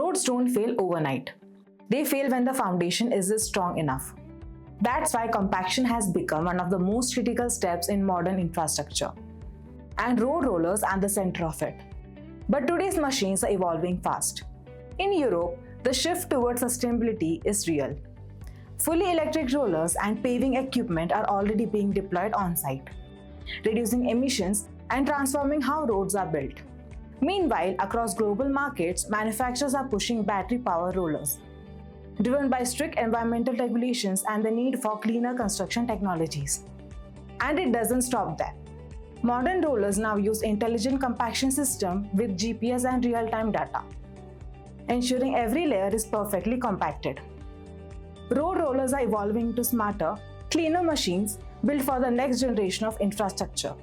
Roads don't fail overnight. They fail when the foundation isn't strong enough. That's why compaction has become one of the most critical steps in modern infrastructure. And road rollers are the center of it. But today's machines are evolving fast. In Europe, the shift towards sustainability is real. Fully electric rollers and paving equipment are already being deployed on-site, reducing emissions and transforming how roads are built. Meanwhile, across global markets, manufacturers are pushing battery-powered rollers, driven by strict environmental regulations and the need for cleaner construction technologies. And it doesn't stop there. Modern rollers now use intelligent compaction system with GPS and real-time data, ensuring every layer is perfectly compacted. Road rollers are evolving into smarter, cleaner machines built for the next generation of infrastructure.